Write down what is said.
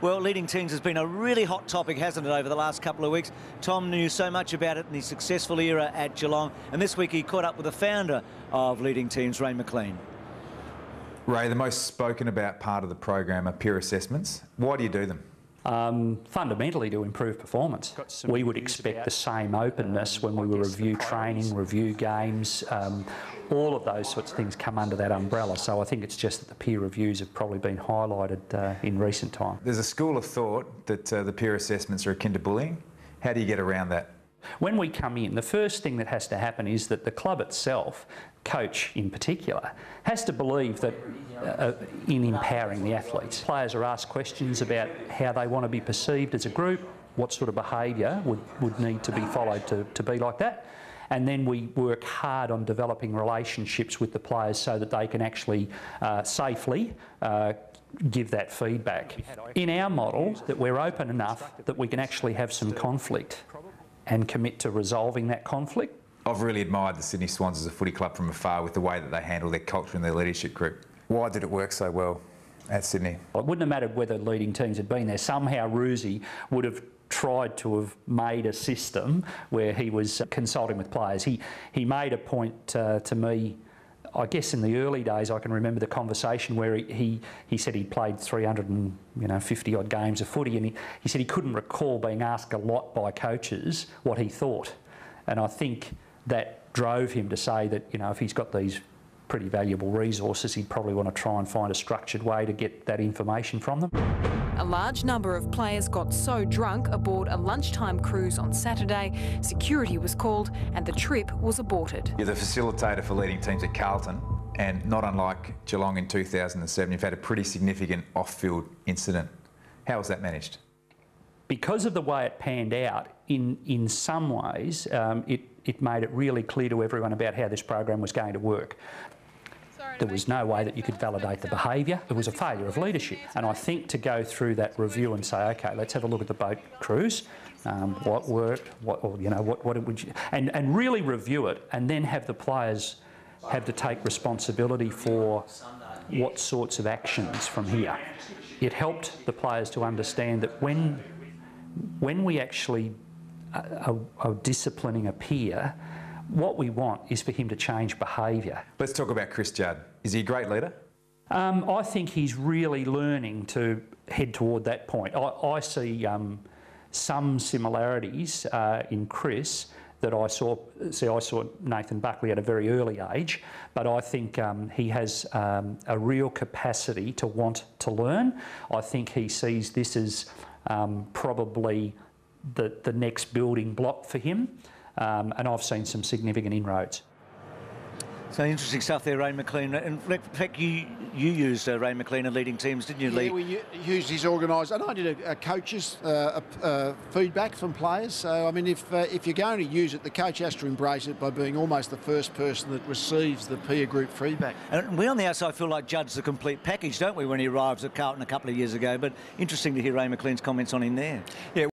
Well, leading teams has been a really hot topic, hasn't it, over the last couple of weeks? Tom knew so much about it in his successful era at Geelong, and this week he caught up with the founder of leading teams, Ray McLean. Ray, the most spoken about part of the program are peer assessments. Why do you do them? Fundamentally to improve performance. We would expect the same openness when we review training, review games, all of those sorts of things come under that umbrella. So I think it's just that the peer reviews have probably been highlighted in recent time. There's a school of thought that the peer assessments are akin to bullying. How do you get around that? When we come in, the first thing that has to happen is that the club itself, coach in particular, has to believe that in empowering the athletes. Players are asked questions about how they want to be perceived as a group, what sort of behaviour would need to be followed to be like that. And then we work hard on developing relationships with the players so that they can actually safely give that feedback. In our model, that we're open enough that we can actually have some conflict and commit to resolving that conflict. I've really admired the Sydney Swans as a footy club from afar with the way that they handle their culture and their leadership group. Why did it work so well at Sydney? It wouldn't have mattered whether leading teams had been there. Somehow Roosie would have tried to have made a system where he was consulting with players. He made a point to me, I guess in the early days I can remember the conversation where he said he'd played 350 odd games of footy, and he said he couldn't recall being asked a lot by coaches what he thought. And I think that drove him to say that, if he's got these pretty valuable resources, he'd probably want to try and find a structured way to get that information from them. A large number of players got so drunk aboard a lunchtime cruise on Saturday, security was called and the trip was aborted. You're the facilitator for leading teams at Carlton, and not unlike Geelong in 2007, you've had a pretty significant off-field incident. How was that managed? Because of the way it panned out, in some ways, it made it really clear to everyone about how this program was going to work. There was no way that you could validate the behaviour. It was a failure of leadership. And I think to go through that review and say, OK, let's have a look at the boat cruise, what worked, what would you... And really review it, and then have the players have to take responsibility for what sorts of actions from here. It helped the players to understand that when we actually are disciplining a peer, what we want is for him to change behaviour. Let's talk about Chris Judd. Is he a great leader? I think he's really learning to head toward that point. I see some similarities in Chris that I saw. I saw Nathan Buckley at a very early age, but I think he has a real capacity to want to learn. I think he sees this as probably the next building block for him. And I've seen some significant inroads. So interesting stuff there, Ray McLean. In fact, you used Ray McLean in leading teams, didn't you, Lee? Yeah, we used his organised. And I did a coach's feedback from players. So, I mean, if you're going to use it, the coach has to embrace it by being almost the first person that receives the peer group feedback. And we on the outside feel like Judd's the complete package, don't we, when he arrives at Carlton a couple of years ago? But interesting to hear Ray McLean's comments on him there. Yeah.